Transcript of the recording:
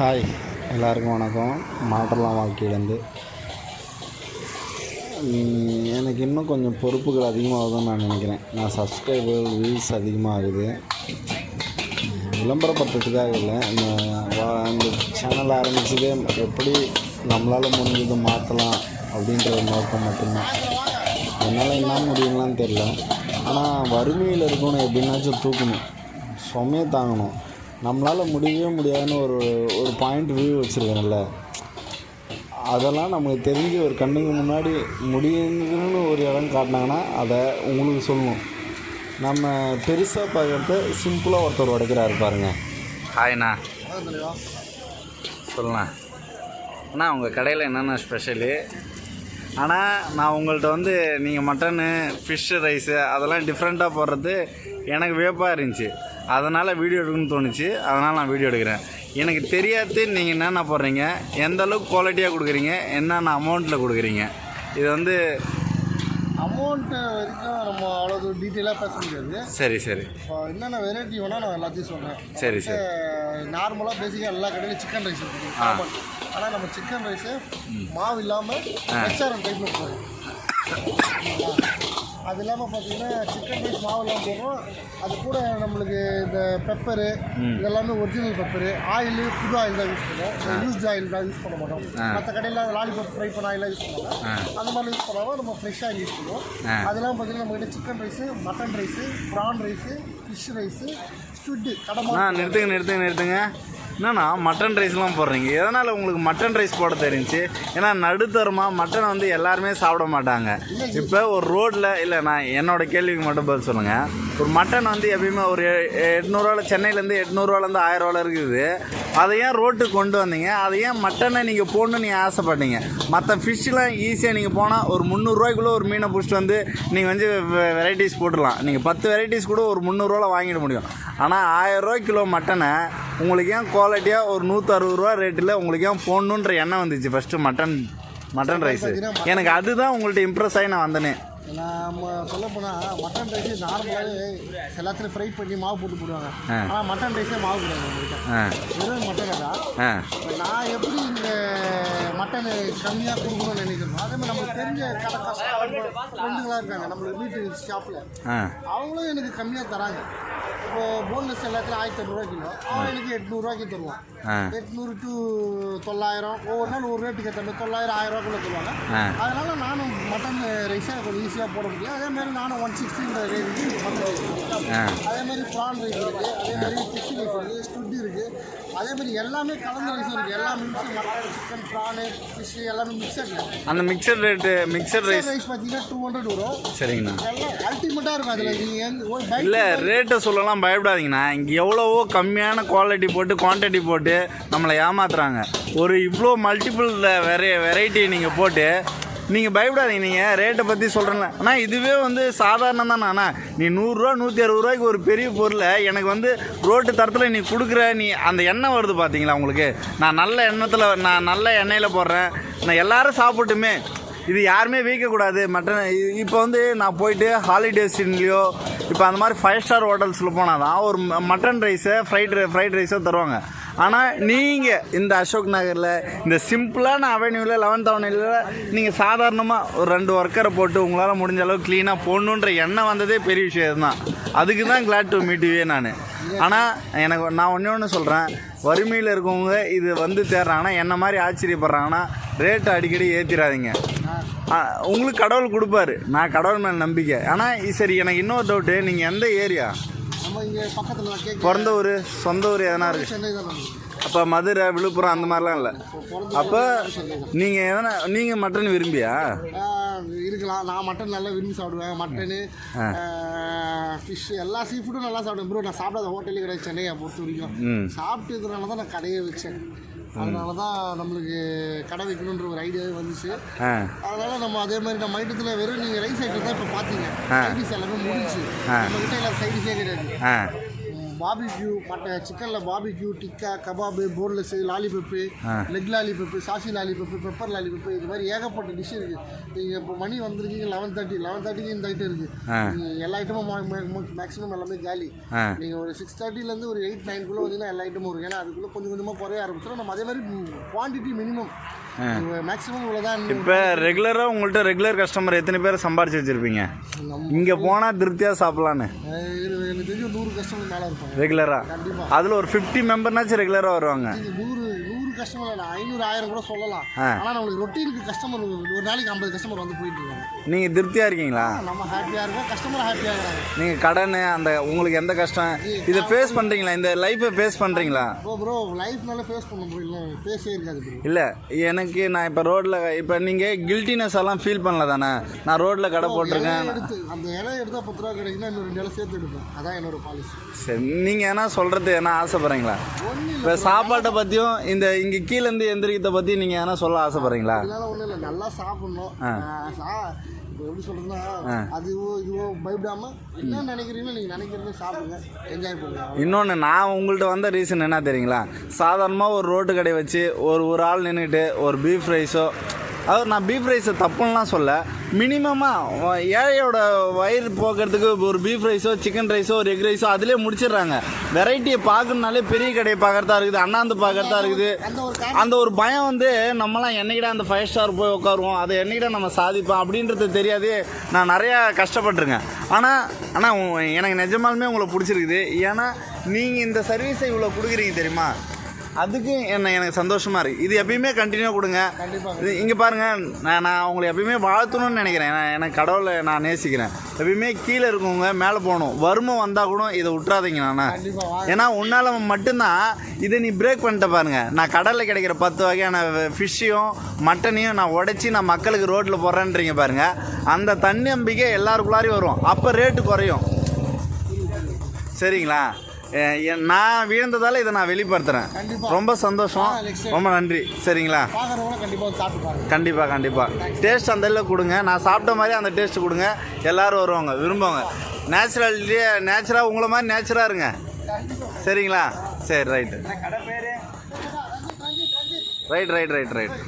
Hi, எல்லாருக்கும் வணக்கம். மாற்றலாம் வாழ்க்கையிலேருந்து. எனக்கு இன்னும் கொஞ்சம் பொறுப்புகள் அதிகமாகுதுன்னு நான் நினைக்கிறேன். நான் சப்ஸ்கிரைபர் வியூஸ் அதிகமாகுது. விளம்பரப்படுத்துறதுக்காக இல்லை, இந்த சேனல் ஆரம்பித்ததே எப்படி நம்மளால் முடிஞ்சதை மாற்றலாம் அப்படின்ற ஒரு நோக்கம் மட்டும்தான். என்னால் என்ன முடியுங்களான்னு தெரில. ஆனால் வறுமையில் இருக்கணும், எப்படின்னாச்சும் தூக்கணும், சுமையை தாங்கணும். நம்மளால் முடியவே முடியாதுன்னு ஒரு பாயிண்ட் வியூ வச்சுருக்கேன்ல, அதெல்லாம் நமக்கு தெரிஞ்சு ஒரு கண்ணுக்கு முன்னாடி முடியுதுன்னு ஒரு இடம் காட்டினாங்கன்னா அதை உங்களுக்கு சொல்லணும். நம்ம பெருசாக பார்க்குறத சிம்பிளாக ஒருத்தர் உடைக்கிறாரு பாருங்க. ஹாய்ண்ணா, சொல்லண்ணா. அண்ணா, உங்கள் கடையில் என்னென்ன ஸ்பெஷலு? ஆனால் நான் உங்கள்கிட்ட நீங்கள் மட்டனு, ஃபிஷ்ஷு, ரைஸு அதெல்லாம் டிஃப்ரெண்ட்டாக போடுறது எனக்கு வியப்பாக இருந்துச்சு. அதனால் வீடியோ எடுக்கணும்னு தோணுச்சு. அதனால் நான் வீடியோ எடுக்கிறேன். எனக்கு தெரியாது நீங்கள் என்னென்ன போடுறீங்க, எந்த அளவுக்கு குவாலிட்டியாக கொடுக்குறீங்க, என்னென்ன அமௌண்ட்டில் கொடுக்குறீங்க. இது அமௌண்ட்டு வரைக்கும் நம்ம அவ்வளோ டீட்டெயிலாக பேச முடியாது. சரி. இப்போ என்னென்ன வெரைட்டி வேணால் நான் எல்லாத்தையும் சொல்கிறேன். சரி. நார்மலாக பேசிக்காக எல்லா கடையிலும் சிக்கன் ரைஸ் இருக்குது. ஆனால் நம்ம சிக்கன் ரைஸு மாவு இல்லாமல் ரெஸ்டாரண்ட் டைப்பில் போடுறோம். அது இல்லாமல் பார்த்தீங்கன்னா சிக்கன் ரைஸ் மாவு இல்லாமல் போடுறோம். அது கூட நம்மளுக்கு இந்த பெப்பரு இதெல்லாமே ஒரிஜினல் பெப்பரு, ஆயிலு புது ஆயில் தான் யூஸ் பண்ணுவோம். யூஸ்ட் ஆயில் தான் யூஸ் பண்ண மாட்டோம். மற்ற கடையில் லாலிபாப் ஃப்ரை பண்ண ஆயிலாக யூஸ் பண்ணுவோம். அந்த மாதிரி யூஸ் பண்ணாமல் நம்ம ஃப்ரெஷ்ஷாக யூஸ் பண்ணுவோம். அதெல்லாம் பார்த்தீங்கன்னா நம்மகிட்ட chicken rice, mutton rice, prawn rice, fish rice, ஸ்டுட்டு கடமா. நிறுத்துங்க. என்னன்னா மட்டன் ரைஸ்லாம் போடுறீங்க, எதனால் உங்களுக்கு மட்டன் ரைஸ் போட தெரிஞ்சிச்சு? ஏன்னா நடுத்தரமாக மட்டன் எல்லாருமே சாப்பிட மாட்டாங்க. இப்போ ஒரு ரோட்டில் இல்லை, நான் என்னோட கேள்விக்கு மட்டும் பதில் சொல்லுங்கள். ஒரு மட்டன் எப்பயுமே ஒரு 800 சென்னையிலேருந்து 800 1000 இருக்குது. அதை ஏன் ரோட்டுக்கு கொண்டு வந்தீங்க? அதை ஏன் மட்டனை நீங்கள் போடணுன்னு நீங்கள் ஆசைப்பட்டீங்க? மற்ற ஃபிஷ்ஷெலாம் ஈஸியாக நீங்கள் போனால் ஒரு 300 ஒரு மீனை பிடிச்சிட்டு நீங்கள் வெரைட்டிஸ் போட்டுடலாம். நீங்கள் 10 வெரைட்டிஸ் கூட ஒரு 300 வாங்கிட முடியும். ஆனால் 1000 கிலோ மட்டனை உங்களுக்கு ஏன் குவாலிட்டியாக ஒரு 160 ரேட்டில் உங்களுக்கு ஏன் போடணுன்ற எண்ணம் வந்துச்சு ஃபஸ்ட்டு? மட்டன் ரைஸு எனக்கு அதுதான் உங்கள்கிட்ட இம்ப்ரெஸ் ஆகி நான் வந்தேனே. நம்ம சொல்ல போனால் மட்டன் ரைஸு நார்மலாகவே எல்லாத்துலையும் ஃப்ரை பண்ணி மாவு போடுவாங்க. ஆனால் மட்டன் ரைஸே மாவு போடுவாங்க நம்மகிட்ட. வெறும் மட்டனை தான். நான் எப்படி இந்த மட்டனு கம்மியாக கொடுக்கணும்னு நினைக்கிறோம், அதே மாதிரி நம்மளுக்கு தெரிஞ்ச ஃப்ரெண்டுங்களாக இருக்காங்க நம்மளுக்கு வீட்டு ஷாப்பில், அவங்களும் எனக்கு கம்மியாக தராங்க. இப்போ போன்லெஸ் எல்லாத்துலையும் 1500 கிலோ, அவன் எனக்கு 800 தருவான். 800 to 900 ஒவ்வொரு நாள் ஒரு ரேட்டுக்கு ஏற்ற 900 1000 தருவாங்க. அதனால் நானும் மட்டன் ரைஸை கொஞ்சம் ஈஸியாக போட முடியும். அதேமாதிரி நானும் 160 ரேட்டுக்கு மட்டன் ரைஸ் இருக்குது. அதேமாதிரி ப்ரான் ரைஸ் இருக்குது, அதேமாதிரி ஃபிஷ் ரைஸ் இருக்குது, ஸ்டுட் இருக்குது. அதேமாதிரி எல்லாமே கலந்த ரைஸும் இருக்குது. எல்லா mix mutton, chicken, prawn, fish எல்லாமே மிக்சட். அந்த மிக்சட் ரைஸ் பார்த்தீங்கன்னா 200 வரும். சரிங்கண்ணா, எல்லாம் அல்டிமேட்டாக இருக்கும். அதில் நீங்கள் இல்லை ரேட்டை சொல்லலாம் பயப்படாதீங்கண்ணா. இங்கே எவ்வளவோ கம்மியான குவாலிட்டி போட்டு குவான்டிட்டி போட்டு நம்மளை ஏமாத்துறாங்க. ஒரு இவ்வளோ மல்டிபிள் வெரைட்டி நீங்கள் போட்டு நீங்கள் பயப்படாதீங்க. நீங்கள் ரேட்டை பற்றி சொல்கிறேன்ல, ஆனால் இதுவே சாதாரணம் தானே. அண்ணா நீ 100 160 ஒரு பெரிய பொருளை எனக்கு ரோட்டு தரத்தில் நீ கொடுக்குற, நீ அந்த எண்ணெய் வருது பார்த்தீங்களா உங்களுக்கு? நான் நல்ல எண்ணெயில் போடுறேன், நான் எல்லோரும் சாப்பிட்டுமே, இது யாருமே வீக்கக்கூடாது மட்டன். இப்போ நான் போயிட்டு ஹாலிடேஸ்லையோ இப்போ அந்த மாதிரி 5 ஸ்டார் ஹோட்டல்ஸில் போனால் தான் ஒரு மட்டன் ரைஸை ஃப்ரைட் ரைஸோ தருவாங்க. ஆனால் நீங்கள் இந்த அசோக் நகரில் இந்த சிம்பிளான அவென்யூவில் 11th அவென்யூவில் நீங்கள் சாதாரணமாக ஒரு 2 ஒர்க்கரை போட்டு உங்களால் முடிஞ்ச அளவுக்கு க்ளீனாக போடணுன்ற எண்ணம் வந்ததே பெரிய விஷயம் தான். அதுக்கு தான் கிளாட் டு மீட் யூ நான். ஆனால் நான் ஒன்று சொல்கிறேன், வறுமையில் இருக்கவங்க இது தேடுறாங்கன்னா என்ன மாதிரி ஆச்சரியப்படுறாங்கன்னா ரேட்டை அடிக்கடி ஏற்றிடாதீங்க. உங்களுக்கு கடவுள் கொடுப்பாரு, நான் கடவுள் மேலே நம்பிக்கை. ஆனால் சரி, எனக்கு இன்னொரு டவுட்டு, நீங்கள் எந்த ஏரியா? நம்ம இங்கே பக்கத்தில் பிறந்த ஊர் சொந்த ஊர் எதனா இருக்குது? அப்போ மதுரை, விழுப்புரம் அந்த மாதிரிலாம் இல்லை. அப்போ நீங்கள் மட்டன் விரும்பியா இருக்கலாம்? நான் மட்டன் நல்லா விரும்பி சாப்பிடுவேன். மட்டனு, ஃபிஷ், எல்லா சீ ஃபுட்டும் நல்லா சாப்பிடுவேன் ப்ரோ. நான் சாப்பிடாத ஹோட்டலே கிடையாது சென்னையை பொறுத்த வரைக்கும். சாப்பிட்டு இருக்கிறனால தான் நான் கடையை வச்சேன். அதனால தான் நம்மளுக்கு கடை வைக்கணுன்ற ஒரு ஐடியாவே வந்துச்சு. அதனால் நம்ம அதே மாதிரி நம்ம ஐட்டத்தில் வெறும் நீங்கள் ரைஸ் ஐட்டம் தான் இப்போ பார்த்தீங்க. சைடிஸ் எல்லாமே முடிஞ்சு நம்மகிட்ட எல்லாம் சைடிஸே கிடையாது. பாபிக்யூ சிக்கனில் barbecue tikka kebab boneless lollipop leg lollipop sassy lollipop pepper lollipop இது மாதிரி ஏகப்பட்ட டிஷ் இருக்குது. நீங்கள் இப்போ மணி வந்திருக்கீங்க 11:30 இந்த ஐட்டம் இருக்குது. நீங்கள் எல்லா ஐட்டமும் மேக்ஸிமம் எல்லாமே காலி. நீங்கள் ஒரு 6:30லேருந்து ஒரு 8-9 வந்தீங்கன்னா எல்லா ஐட்டமும் இருக்கும். ஏன்னா அதுக்குள்ளே கொஞ்சம் கொஞ்சமாக குறைய ஆரம்பிச்சிடும். நம்ம அதே மாதிரி குவான்டிட்டி மினிமம் மேக்ஸிமம் இவ்வளோதான். இப்போ ரெகுலராக உங்கள்கிட்ட ரெகுலர் கஸ்டமர் எத்தனை பேர் சம்பாரிச்சு வச்சுருப்பீங்க? இங்கே போனால் திருப்தியாக சாப்பிட்லான்னு எனக்கு தெரிஞ்சு 100 கஸ்டமர் மேலே இருப்பாங்க ரெகுலராக. கண்டிப்பாக அதில் ஒரு 50 மெம்பர்னாச்சும் ரெகுலராக வருவாங்க. 100 கஸ்டமர் இல்லை, 500-1000 கூட சொல்லலாம். ஆனால் நம்மளுக்கு ரொட்டீனுக்கு கஸ்டமர் ஒரு நாளைக்கு 50 கஸ்டமர் வந்து போயிட்டு இருக்காங்க. நீங்கள் திருப்தியாக இருக்கீங்களா? நம்ம ஹாப்பியாக இருக்கோம், கஸ்டமர் ஹாப்பியாக இருக்கிறாங்க. நீங்கள் கடன் அந்த உங்களுக்கு எந்த கஷ்டம் இதை ஃபேஸ் பண்ணுறீங்களா? இந்த லைஃப்பை ஃபேஸ் பண்ணுறீங்களா? ப்ரோ லைஃப்னால ஃபேஸ் பண்ண முடியல, ஃபேஸே இருக்காது ப்ரோ. இல்லை எனக்கு நான் இப்போ ரோட்டில் இப்போ நீங்கள் கில்ட்டினஸ் எல்லாம் ஃபீல் பண்ணல தானே? நான் ரோட்டில் கடை போட்டிருக்கேன். அந்த இலை எடுத்தால் 10 ரூபா கிடைக்குன்னா இன்னொரு 2 இலை சேர்த்து எடுப்பேன். அதான் என்னோட பாலிசி. சரி, நீங்கள் என்ன சொல்கிறது என்ன ஆசைப்பட்றீங்களா? இப்போ சாப்பாட்டை பற்றியும் இந்த இங்கே கீழேருந்து எந்திரிக்கத்தை பற்றி நீங்கள் என்ன சொல்ல ஆசைப்பட்றீங்களா? அதனால ஒன்றும் இல்லை, நல்லா சாப்பிட்ணும். இப்போ எப்படி சொல்கிறதுன்னா இதுவோ பயப்படாமல் என்ன நினைக்கிறீங்களோ நீங்கள் நினைக்கிறீங்க சாப்பிடுங்க, என்ஜாய் பண்ணுங்க. இன்னொன்று நான் உங்கள்கிட்ட வந்த ரீசன் என்ன தெரியுங்களா? சாதாரணமாக ஒரு ரோட்டு கடை வச்சு ஒரு ஆள் நின்றுட்டு ஒரு பீஃப் ரைஸோ, அதாவது நான் பீஃப் ரைஸை தப்புன்னெலாம் சொல்ல, மினிமமாக ஏழையோட வயிறு போக்குறதுக்கு ஒரு பீஃப் ரைஸோ சிக்கன் ரைஸோ ஒரு எக் ரைஸோ அதிலே முடிச்சிடுறாங்க. வெரைட்டியை பார்க்கணுனாலே பெரிய கடையை பார்க்குறதா இருக்குது, அண்ணாந்து பார்க்குறதா இருக்குது. அந்த ஒரு பயம் வந்து நம்மலாம் என்னைக்கிட்ட அந்த 5 ஸ்டார் போய் உட்காருவோம், அதை என்னைக்கிட்ட நம்ம சாதிப்போம் அப்படின்றது தெரியாது. நான் நிறையா கஷ்டப்பட்டிருக்கேன். ஆனால் எனக்கு நிஜமாலுமே உங்களை பிடிச்சிருக்குது. ஏன்னா நீங்கள் இந்த சர்வீஸை இவ்வளோ கொடுக்குறீங்க தெரியுமா, அதுக்கு எனக்கு சந்தோஷமாக இருக்குது. இது எப்பயுமே கண்டினியூ கொடுங்க. இங்கே பாருங்கள், நான் உங்களை எப்பயுமே வாழ்த்தணும்னு நினைக்கிறேன். எனக்கு கடவுளை நான் நேசிக்கிறேன். எப்பயுமே கீழே இருக்கவங்க மேலே போகணும். வறுமை வந்தால் கூட இதை விட்றாதீங்க. ஏன்னா உன்னால் மட்டும்தான் இதை நீ பிரேக் பண்ணிட்ட பாருங்கள். நான் கடலில் கிடைக்கிற 10 வகையான ஃபிஷ்ஷையும் மட்டனையும் நான் உடைச்சி நான் மக்களுக்கு ரோட்டில் போடுறேன்றீங்க பாருங்கள். அந்த தன்னம்பிக்கை எல்லாருக்குள்ளாரையும் வரும். அப்போ ரேட்டு குறையும். சரிங்களா? நான் வீழ்ந்ததால் இதை நான் வெளிப்படுத்துகிறேன். ரொம்ப சந்தோஷம், ரொம்ப நன்றி. சரிங்களா? கண்டிப்பாக டேஸ்ட் அந்த இதில் கொடுங்க. நான் சாப்பிட்ட மாதிரி அந்த டேஸ்ட்டு கொடுங்க. எல்லோரும் வருவாங்க, விரும்புவாங்க. நேச்சுரலாக உங்களை மாதிரி நேச்சுராக இருங்க. சரிங்களா? சரி, ரைட்டு. ரைட்.